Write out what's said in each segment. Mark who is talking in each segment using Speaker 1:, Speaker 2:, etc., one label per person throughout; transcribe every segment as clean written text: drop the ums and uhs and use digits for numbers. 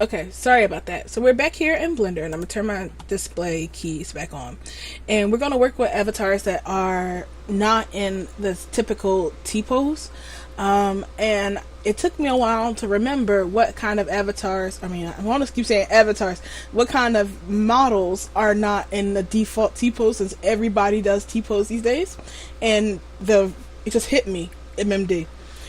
Speaker 1: Okay, sorry about that. So we're back here in Blender, and I'm gonna turn my display keys back on, and we're gonna work with avatars that are not in the typical T-pose. And it took me a while to remember what kind of avatars. I mean, I want to keep saying avatars. What kind of models are not in the default T-pose? Since everybody does T-pose these days, and it just hit me MMD.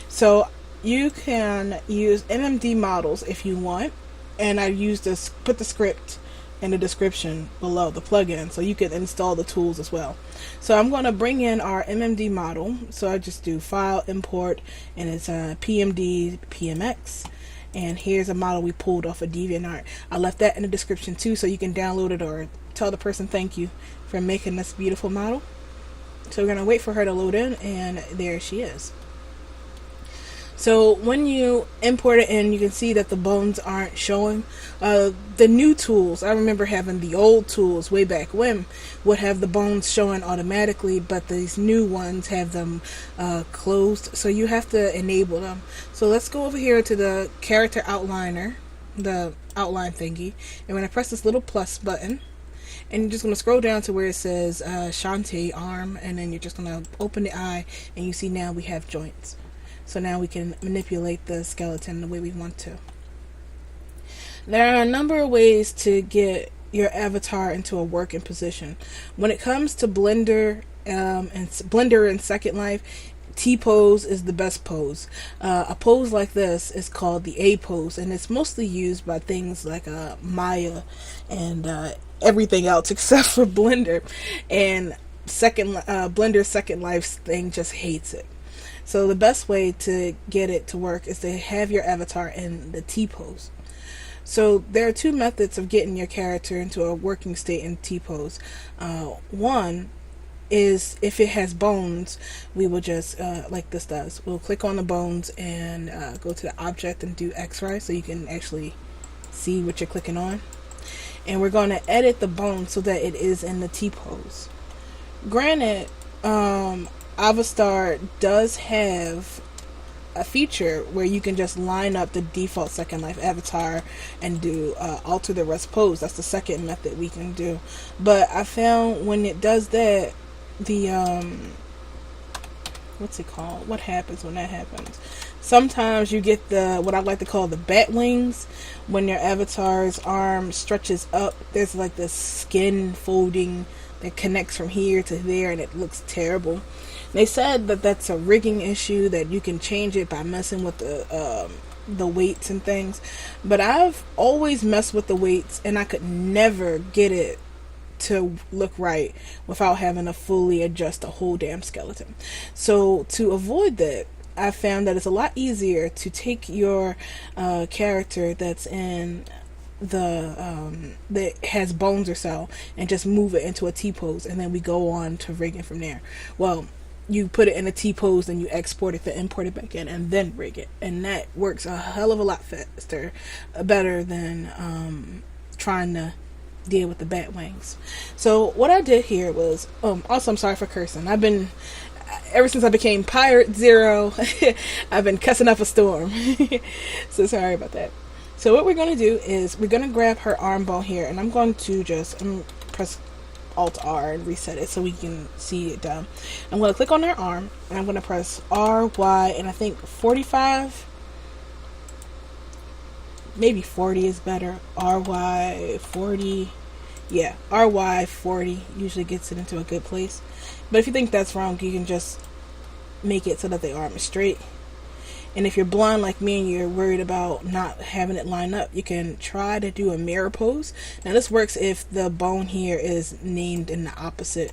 Speaker 1: So you can use MMD models if you want, and I use this, put the script in the description below, the plugin, so you can install the tools as well. So I'm going to bring in our MMD model. So I just do file import, and it's a PMD PMX, and here's a model we pulled off of DeviantArt. I left that in the description too, so you can download it or tell the person thank you for making this beautiful model. So we're going to wait for her to load in, and there she is. So when you import it in, you can see that the bones aren't showing. The new tools, I remember having the old tools way back when, would have the bones showing automatically, but these new ones have them closed, so you have to enable them. So let's go over here to the character outliner, the outline thingy, and when I press this little plus button, and you're just going to scroll down to where it says Shantae arm, and then you're just going to open the eye, and you see now we have joints. So now we can manipulate the skeleton the way we want to. There are a number of ways to get your avatar into a working position. When it comes to Blender and Second Life, T-pose is the best pose. A pose like this is called the A pose, and it's mostly used by things like Maya and everything else except for Blender. And Blender's Second Life thing just hates it. So the best way to get it to work is to have your avatar in the T-pose. So there are two methods of getting your character into a working state in T-pose. One is if it has bones, we will just, like this does, we'll click on the bones and go to the object and do X-ray so you can actually see what you're clicking on. And we're going to edit the bone so that it is in the T-pose. Granted, Avastar does have a feature where you can just line up the default Second Life avatar and do alter the rest pose. That's the second method we can do. But I found when it does that, the what's it called? What happens when that happens? Sometimes you get the what I like to call the bat wings. When your avatar's arm stretches up, there's like this skin folding that connects from here to there, and it looks terrible. They said that that's a rigging issue, that you can change it by messing with the weights and things. But I've always messed with the weights, and I could never get it to look right without having to fully adjust the whole damn skeleton. So to avoid that, I found that it's a lot easier to take your character that's in that has bones or so and just move it into a T-pose, and then we go on to rigging from there. Well, you put it in a T-pose, then you export it, then import it back in, and then rig it, and that works a hell of a lot faster, better than trying to deal with the bat wings. So what I did here was, also I'm sorry for cursing. I've been, ever since I became Pirate Zero, I've been cussing up a storm. So sorry about that. So what we're going to do is we're going to grab her arm bone here, and I'm going to just press Alt R and reset it so we can see it done. I'm going to click on her arm, and I'm going to press R, Y, and I think 45, maybe 40 is better. RY 40, yeah, RY 40 usually gets it into a good place. But if you think that's wrong, you can just make it so that the arm is straight. And if you're blind like me and you're worried about not having it line up, you can try to do a mirror pose. Now this works if the bone here is named in the opposite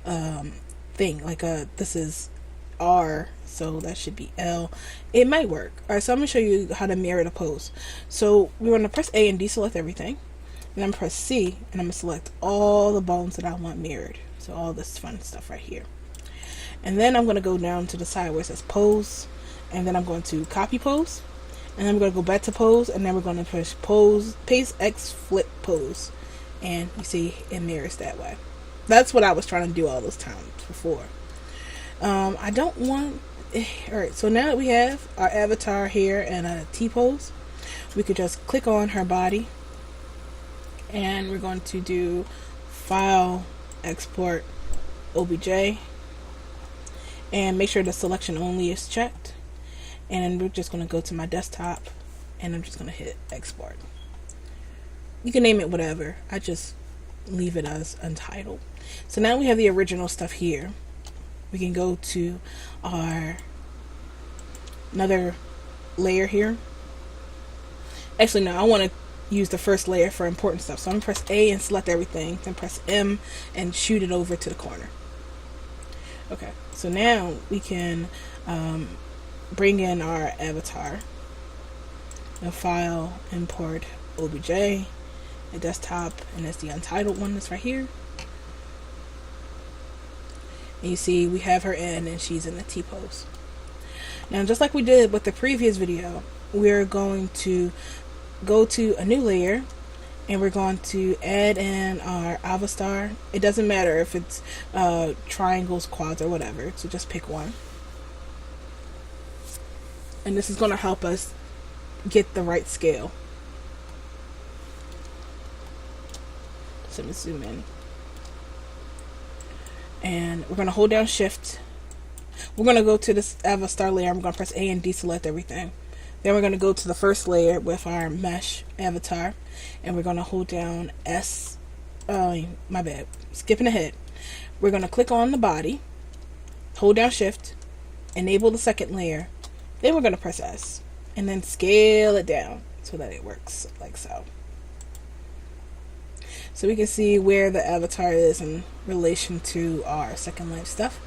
Speaker 1: thing. Like this is R, so that should be L. It might work. Alright, so I'm going to show you how to mirror the pose. So we're going to press A and deselect everything. And I'm going to press C, and I'm going to select all the bones that I want mirrored. So all this fun stuff right here. And then I'm going to go down to the side where it says pose. And then I'm going to copy pose, and then we're going to go back to pose, and then we're going to push pose, paste X, flip pose, and you see it mirrors that way. That's what I was trying to do all those times before. I don't want, alright, so now that we have our avatar here and a T-pose, we could just click on her body, and we're going to do File, Export, OBJ, and make sure the selection only is checked. And then we're just going to go to my desktop, and I'm just going to hit Export. You can name it whatever. I just leave it as Untitled. So now we have the original stuff here. We can go to our another layer here. Actually, no, I want to use the first layer for important stuff. So I'm going to press A and select everything, then press M and shoot it over to the corner. Okay, so now we can bring in our avatar. A file, import OBJ, a desktop, and that's the untitled one that's right here. And you see we have her in, and she's in the T-pose. Now, just like we did with the previous video, we're going to go to a new layer, and we're going to add in our avatar. It doesn't matter if it's triangles, quads, or whatever, so just pick one. And this is going to help us get the right scale. So let me zoom in. And we're going to hold down Shift. We're going to go to this avatar layer. I'm going to press A and deselect everything. Then we're going to go to the first layer with our mesh avatar. And we're going to hold down S. My bad. Skipping ahead. We're going to click on the body. Hold down Shift. Enable the second layer. Then we're going to press S. And then scale it down so that it works like so. So we can see where the avatar is in relation to our Second Life stuff.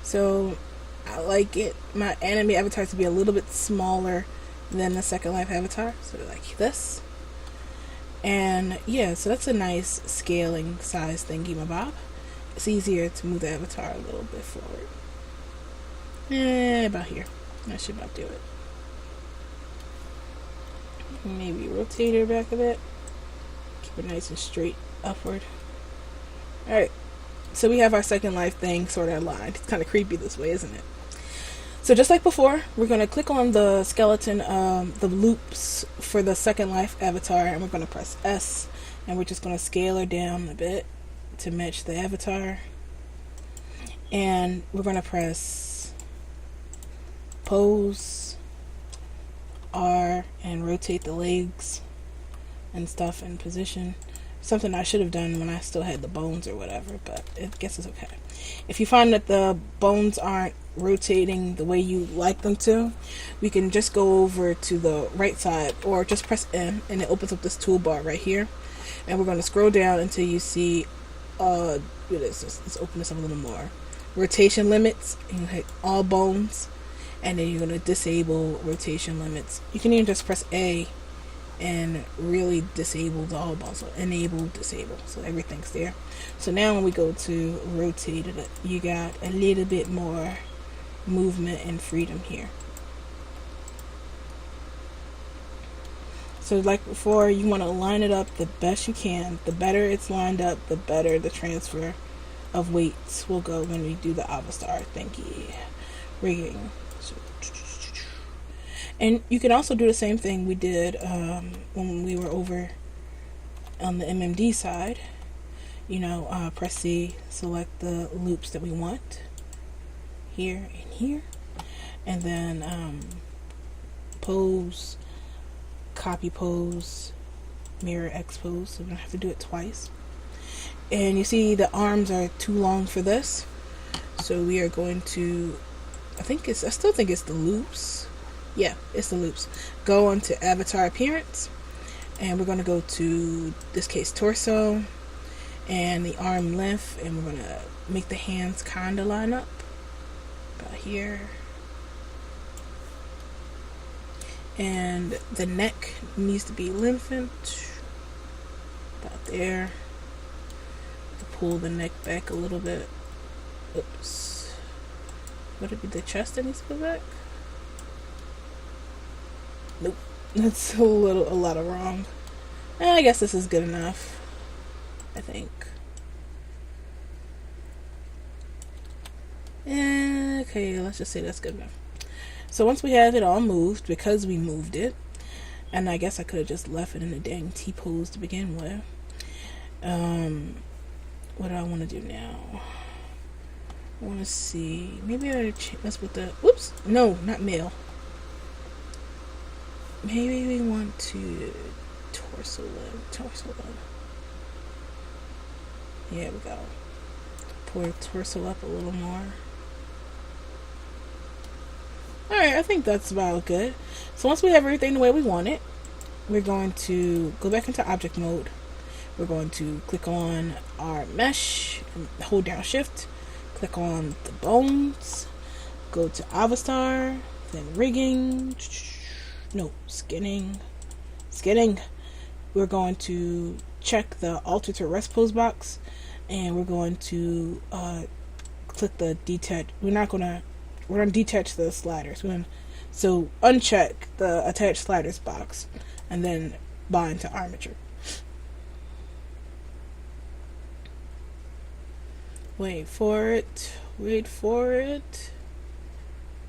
Speaker 1: So I like it, my anime avatar to be a little bit smaller than the Second Life avatar. So like this. And yeah, so that's a nice scaling size thingy mabob. It's easier to move the avatar a little bit forward. About here. That should about do it. Maybe rotate her back a bit. Keep it nice and straight upward. Alright, so we have our Second Life thing sort of aligned. It's kind of creepy this way, isn't it? So just like before, we're going to click on the skeleton, the loops for the Second Life avatar, and we're going to press S, and we're just going to scale her down a bit to match the avatar. And we're going to press pose, R, and rotate the legs and stuff in position. Something I should have done when I still had the bones or whatever, but I guess it's okay. If you find that the bones aren't rotating the way you like them to, we can just go over to the right side or just press M, and it opens up this toolbar right here. And we're going to scroll down until you see, let's open this up a little more. Rotation limits, and you hit all bones, and then you're going to disable rotation limits. You can even just press A and really disable the all bones. So enable, disable, so everything's there. So now when we go to rotate it, you got a little bit more movement and freedom here. So like before, you want to line it up the best you can. The better it's lined up, the better the transfer of weights will go when we do the avatar thingy rigging. So, and you can also do the same thing we did when we were over on the MMD side. You know, press C, select the loops that we want here and here, and then pose, copy pose, mirror X pose, so we don't have to do it twice. And you see the arms are too long for this, so we are going to, I still think it's the loops. Yeah, it's the loops. Go on to avatar appearance, and we're going to go to, this case, torso, and the arm length, and we're going to make the hands kind of line up about here. And the neck needs to be lengthened about there. To pull the neck back a little bit. Oops. Would it be the chest that needs to go back? Nope. That's a lot of wrong. I guess this is good enough, I think. Okay, let's just say that's good enough. So once we have it all moved, because we moved it, And I guess I could have just left it in the dang T-pose to begin with. What do I want to do now? I want to see. Maybe I mess with the. Whoops! No, not male. Maybe we want to torso limb. Here we go. Pour torso up a little more. Alright, I think that's about good. So once we have everything the way we want it, we're going to go back into object mode. We're going to click on our mesh, hold down shift, click on the bones, go to Avastar, then rigging, no, skinning. We're going to check the alter to rest pose box, and we're going to click the detach. We're going to detach the sliders. So uncheck the attach sliders box, and then bind to armature. Wait for it.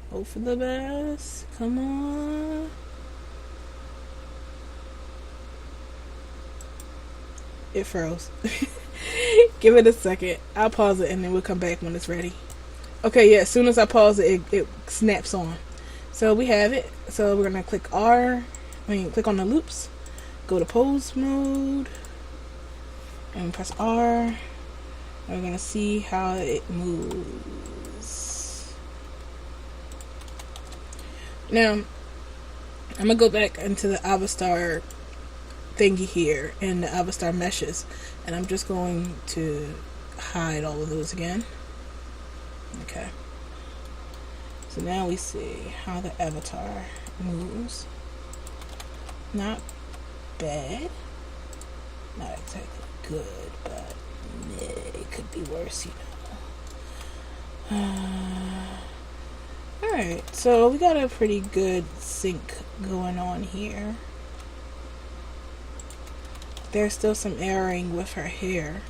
Speaker 1: Hope for the best. Come on. It froze. Give it a second. I'll pause it and then we'll come back when it's ready. Okay, yeah, as soon as I pause it, it snaps on. So we have it. So we're going to click click on the loops. Go to pose mode. And press R. We're going to see how it moves. Now, I'm going to go back into the Avastar thingy here in the Avastar meshes, and I'm just going to hide all of those again. Okay. So now we see how the avatar moves. Not bad. Not exactly good, but it could be worse, you know. Alright, so we got a pretty good sync going on here. There's still some erring with her hair.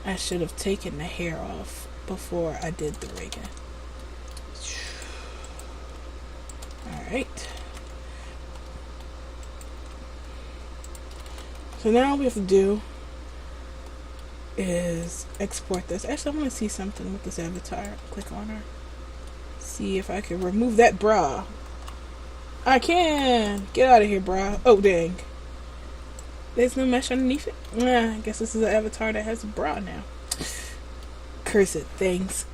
Speaker 1: I should have taken the hair off before I did the rigging. Alright. So now all we have to do is export this. Actually, I want to see something with this avatar. Click on her. See if I can remove that bra. I can! Get out of here, bra. Oh, dang. There's no mesh underneath it? I guess this is an avatar that has a bra now. Curse it, thanks.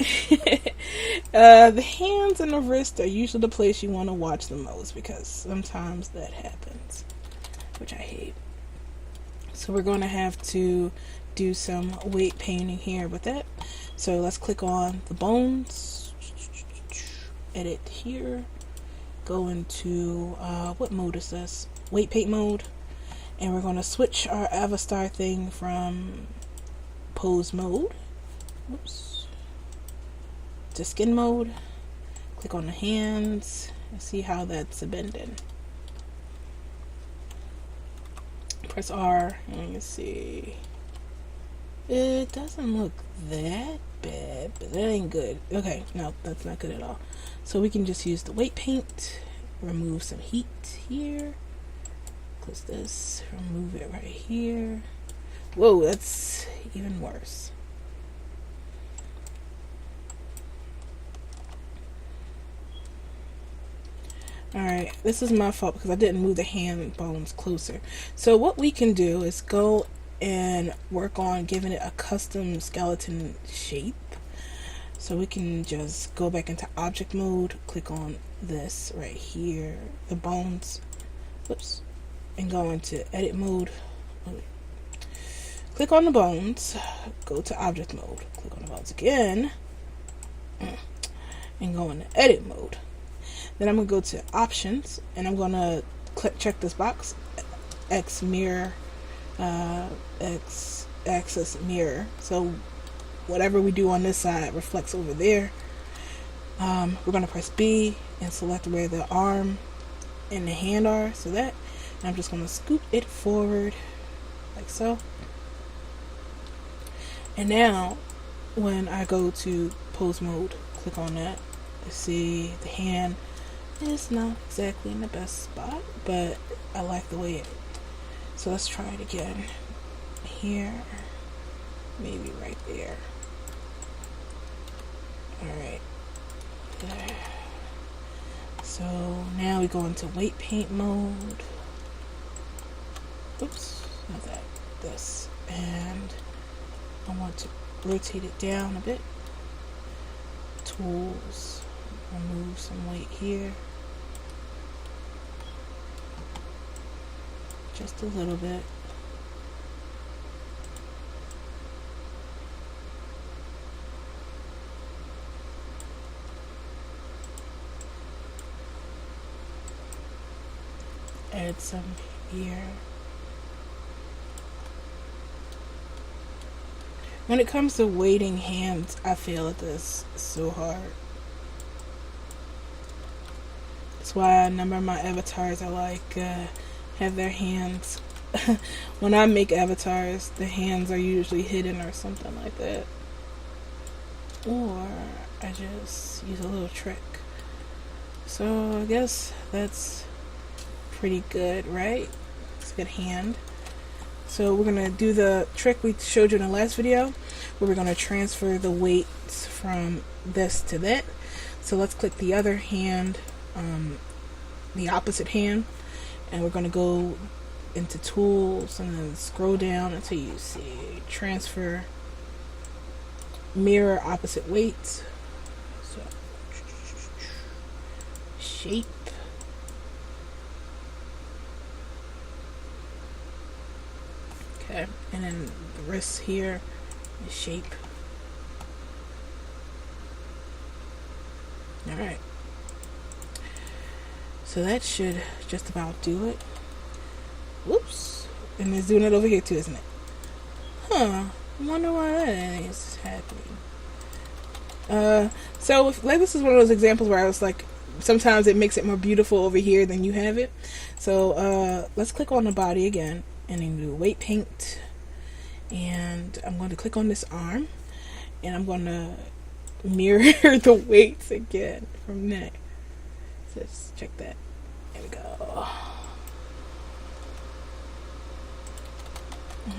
Speaker 1: The hands and the wrist are usually the place you want to watch the most, because sometimes that happens, which I hate. So we're going to have to do some weight painting here with that. So let's click on the bones, edit here, go into, what mode is this? Weight paint mode. And we're going to switch our Avastar thing from pose mode, to skin mode. Click on the hands and see how that's bending. Press R and you see. It doesn't look that bad, but that ain't good. Okay, no, that's not good at all. So we can just use the weight paint, remove some heat here. Close this, remove it right here. Whoa, that's even worse. Alright, this is my fault because I didn't move the hand bones closer. So what we can do is go and work on giving it a custom skeleton shape. So we can just go back into object mode, click on this right here, the bones, whoops, and go into edit mode. Click on the bones, go to object mode, click on the bones again, and go into edit mode. Then I'm going to go to options, and I'm going to check this box, X mirror, X axis mirror. So whatever we do on this side reflects over there. We're going to press B and select where the arm and the hand are. So that, and I'm just going to scoop it forward like so. And now when I go to pose mode, click on that to see the hand It's not exactly in the best spot, but I like the way it. So let's try it again. Here, maybe right there. Alright. There. So now we go into weight paint mode. Oops, not that. This. And I want to rotate it down a bit. Tools. Remove some weight here. Just a little bit. Add some here. When it comes to weighting hands, I feel that this is so hard. That's why a number of my avatars I like have their hands. When I make avatars, the hands are usually hidden or something like that. Or I just use a little trick. So I guess that's pretty good, right? It's a good hand. So we're gonna do the trick we showed you in the last video, where we're gonna transfer the weights from this to that. So let's click the other hand, the opposite hand, and we're gonna go into tools and then scroll down until you see transfer mirror opposite weights. So shape. Okay, and then the wrists here is shape. Alright. So that should just about do it. Whoops. And it's doing it over here too, isn't it? Huh. I wonder why that is happening. So like this is one of those examples where I was like, sometimes it makes it more beautiful over here than you have it. So let's click on the body again. And then do weight paint, and I'm going to click on this arm, and I'm going to mirror the weights again from that. So let's check that. There we go.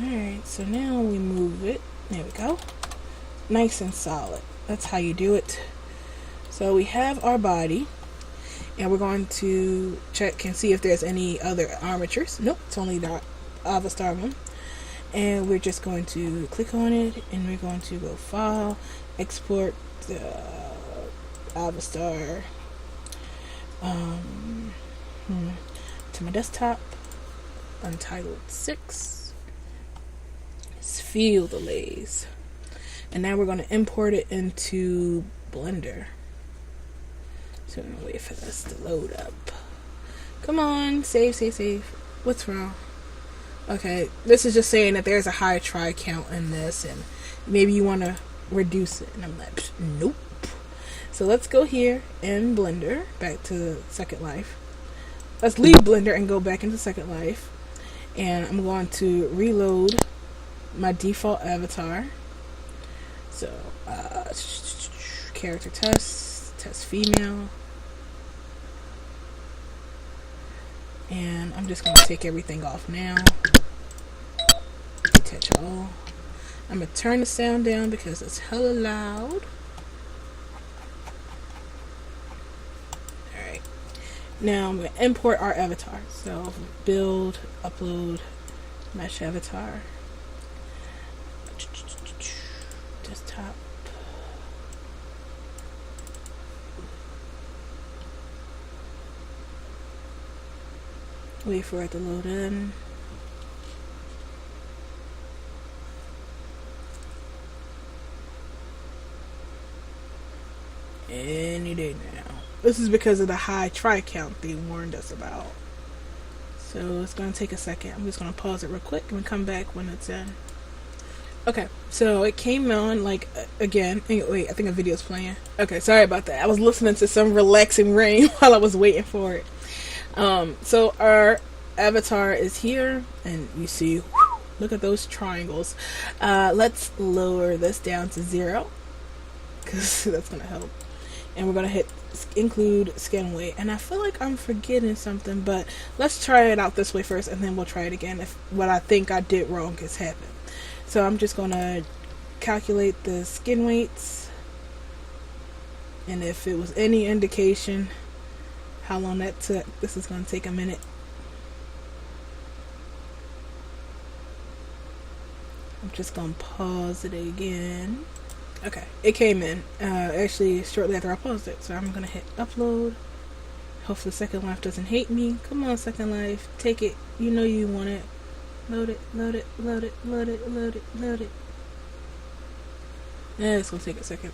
Speaker 1: Alright, so now we move it. There we go. Nice and solid. That's how you do it. So we have our body, and we're going to check and see if there's any other armatures. Nope, it's only the Avatar one, and we're just going to click on it, and we're going to go file, export Avatar to my desktop. Untitled 6. Let's feel the lays, and now we're going to import it into Blender. So I'm gonna wait for this to load up. Come on, save. What's wrong? Okay, this is just saying that there's a high try count in this, and maybe you want to reduce it. And I'm like, nope. So let's go here in Blender, back to Second Life. Let's leave Blender and go back into Second Life. And I'm going to reload my default avatar. So, character test female. And I'm just going to take everything off now. Detach all. I'm going to turn the sound down because it's hella loud. Alright. Now I'm going to import our avatar. So build, upload, mesh avatar. Desktop. Wait for it to load in. Any day now. This is because of the high try count they warned us about. So it's going to take a second. I'm just going to pause it real quick and come back when it's in. Okay, so it came on like again. Wait, I think a video's playing. Okay, sorry about that. I was listening to some relaxing rain while I was waiting for it. So our avatar is here, and you see, look at those triangles. Let's lower this down to 0, because that's gonna help. and we're going to hit include skin weight. And I feel like I'm forgetting something, but let's try it out this way first, and then we'll try it again if what I think I did wrong has happened. So I'm just going to calculate the skin weights, and if it was any indication how long that took, this is going to take a minute. I'm just going to pause it again. Okay, it came in actually shortly after I paused it, so I'm going to hit upload. Hopefully Second Life doesn't hate me. Come on, Second Life, take it. You know you want it. Load it, load it, load it, load it, load it, load it. Yeah, it's going to take a second.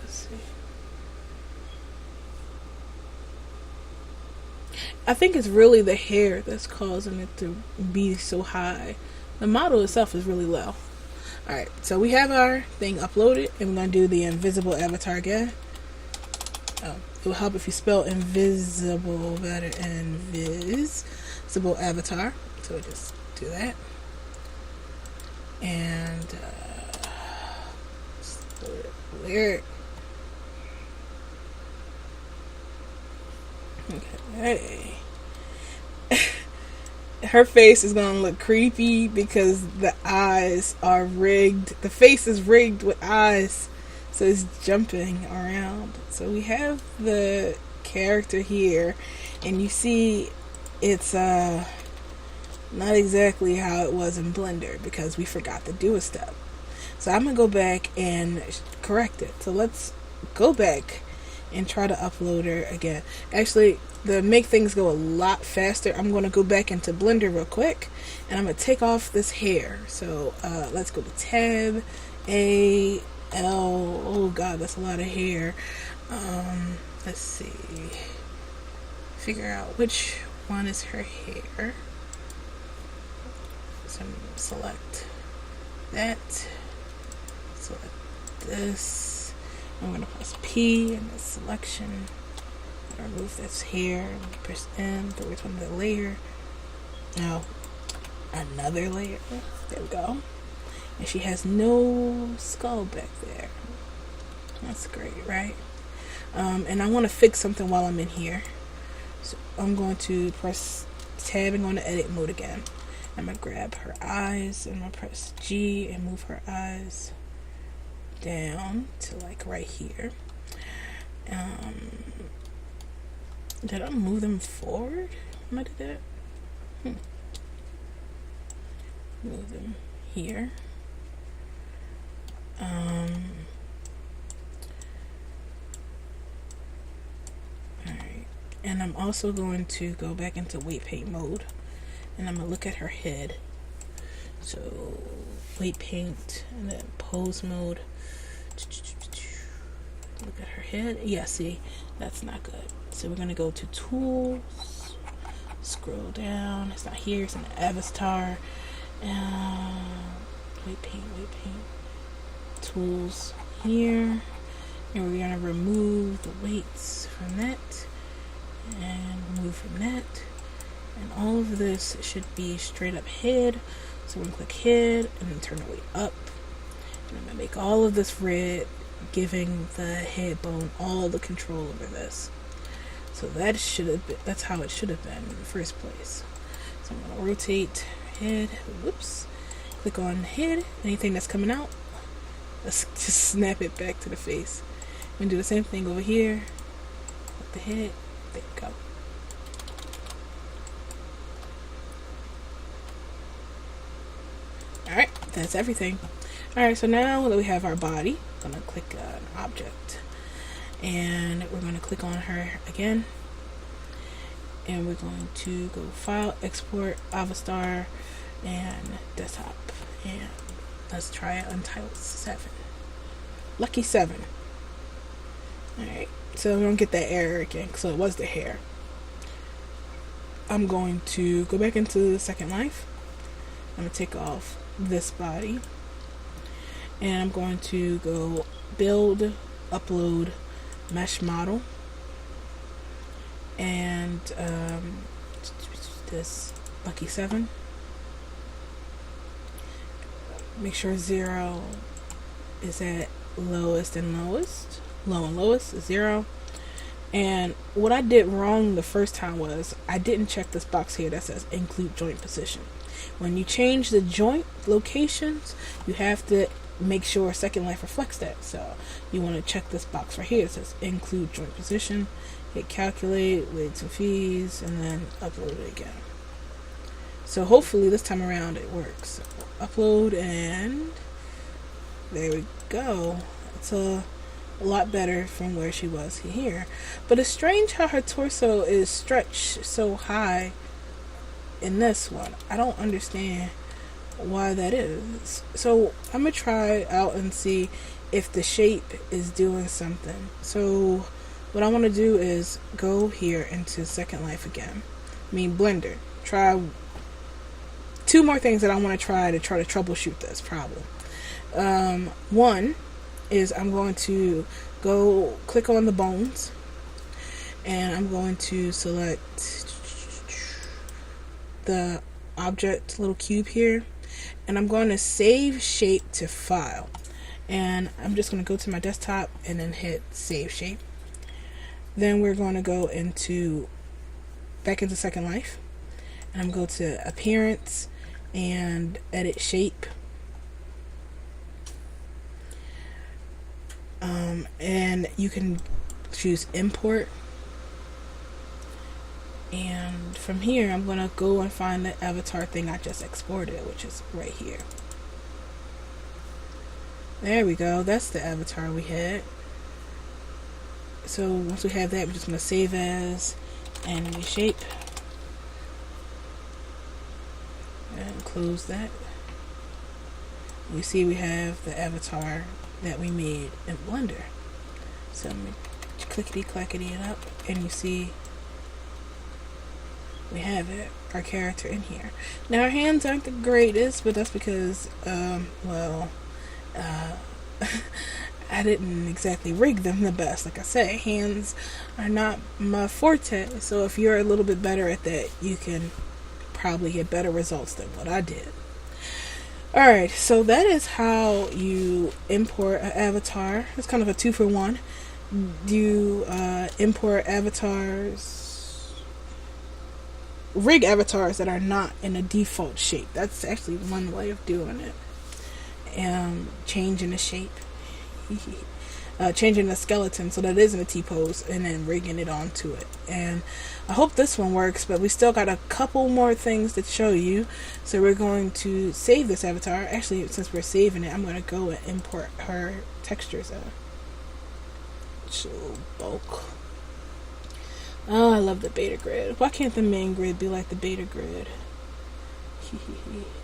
Speaker 1: Let's see. I think it's really the hair that's causing it to be so high. The model itself is really low. Alright, so we have our thing uploaded, and we're going to do the invisible avatar again. It will help if you spell invisible better. Invisible avatar. So we just do that. And lyric. Okay. Her face is gonna look creepy because the eyes are rigged. The face is rigged with eyes, so it's jumping around. So we have the character here, and you see it's not exactly how it was in Blender because we forgot to do a step. So I'm gonna go back and correct it. So let's go back and try to upload her again. Actually, to make things go a lot faster, I'm going to go back into Blender real quick, and I'm going to take off this hair. So let's go to Tab, A, L. Oh god, that's a lot of hair. Let's see. Figure out which one is her hair. So select that. Select this. I'm going to press P in the selection. Remove this hair and press M to return the layer. Now, another layer. There we go. And she has no skull back there. That's great, right? And I want to fix something while I'm in here. So I'm going to press Tab and go into edit mode again. I'm going to grab her eyes and I'm going to press G and move her eyes down to like right here. Did I move them forward when I did that? Move them here. Alright. And I'm also going to go back into weight paint mode. And I'm going to look at her head. So, weight paint and then pose mode. Look at her head. Yeah, see, that's not good. So we're going to go to Tools, scroll down, it's not here, it's in the Avatar, weight paint, Tools here, and we're going to remove the weights from that, and remove from that, and all of this should be straight up head, so we're going to click head, and then turn the weight up, and I'm going to make all of this red, giving the head bone all the control over this. So that should have been, that's how it should have been in the first place. So I'm going to rotate head, whoops, click on head, anything that's coming out, let's just snap it back to the face. I'm going to do the same thing over here, with the head, there we go. Alright, that's everything. Alright, so now that we have our body, I'm going to click an object. And we're going to click on her again. And we're going to go File, Export, Avatar, and Desktop. And let's try Untitled 7. Lucky 7. Alright, so we don't get that error again, so it was the hair. I'm going to go back into Second Life. I'm going to take off this body. And I'm going to go Build, Upload, Mesh Model. And this Lucky 7. Make sure 0 is at lowest and lowest. low and lowest is 0. And what I did wrong the first time was I didn't check this box here that says include joint position. When you change the joint locations, you have to make sure Second Life reflects that. So you want to check this box right here. It says include joint position. Hit calculate, weights and fees, and then upload it again. So hopefully this time around it works. So upload, and there we go. It's a lot better from where she was here. But it's strange how her torso is stretched so high in this one. I don't understand why that is. So I'm gonna try out and see if the shape is doing something. So what I want to do is go here into Second Life again. Blender. Try 2 more things that I want to try to troubleshoot this problem. One is I'm going to go click on the bones, and I'm going to select the object little cube here, and I'm going to save shape to file, and I'm just going to go to my desktop and then hit save shape. Then we're going to go back into Second Life, and I'm going to go to appearance and edit shape. And you can choose import, and from here I'm gonna go and find the avatar thing I just exported, which is right here. There we go, that's the avatar we had. So once we have that, we're just gonna save as anime shape and close that. You see we have the avatar that we made in Blender. So I'm going to clickety-clackety it up, and you see we have it, our character in here. Now our hands aren't the greatest, but that's because, I didn't exactly rig them the best. Like I said, hands are not my forte, so if you're a little bit better at that, you can probably get better results than what I did. Alright, so that is how you import an avatar. It's kind of a 2-for-1. You import avatars, rig avatars that are not in a default shape. That's actually one way of doing it. Changing the shape. Changing the skeleton so that it is in a T-pose, and then rigging it onto it. And I hope this one works, but we still got a couple more things to show you. So we're going to save this avatar. Actually, since we're saving it, I'm going to go and import her textures out. So bulk. Oh, I love the beta grid. Why can't the main grid be like the beta grid?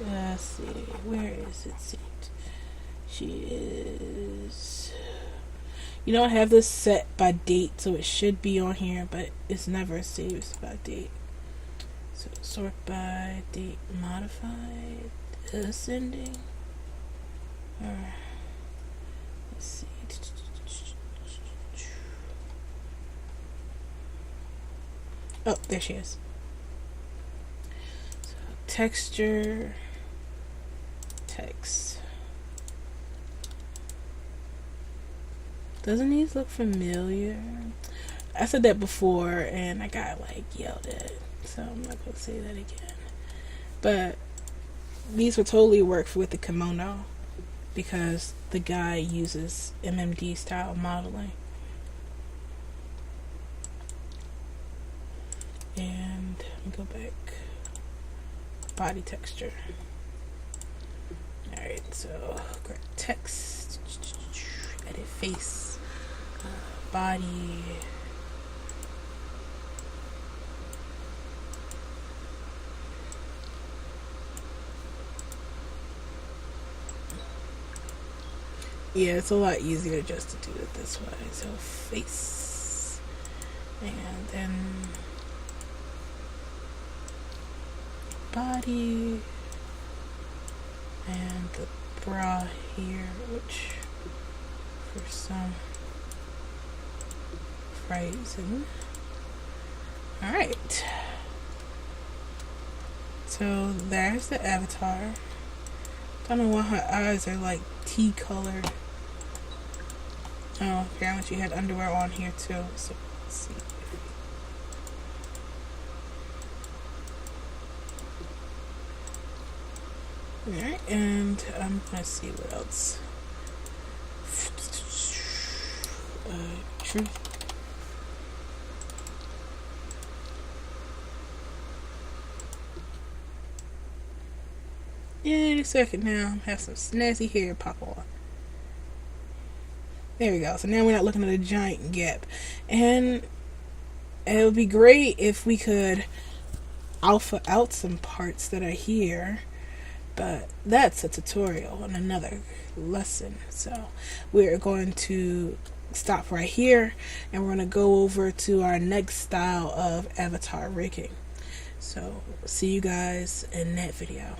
Speaker 1: Let's see. Where is it saved? She is... I have this set by date, so it should be on here, but it's never saved by date. So sort by date modified, ascending. Alright. Let's see. Oh, there she is. So texture, text. Doesn't these look familiar? I said that before and I got yelled at, so I'm not gonna say that again. But these would totally work with the kimono because the guy uses MMD style modeling. And let me go back. Body texture. Alright, so grab text, edit face, body. Yeah, it's a lot easier just to do it this way. So face, and then body, and the bra here, which for some reason. Alright, so there's the avatar. Don't know why her eyes are tea colored. Oh, apparently she had underwear on here too. So let's see. Alright, and I'm gonna see what else. Truth. In a second now, have some snazzy hair pop on. There we go. So now we're not looking at a giant gap. And it would be great if we could alpha out some parts that are here. But that's a tutorial and another lesson. So we're going to stop right here and we're going to go over to our next style of avatar rigging. So see you guys in that video.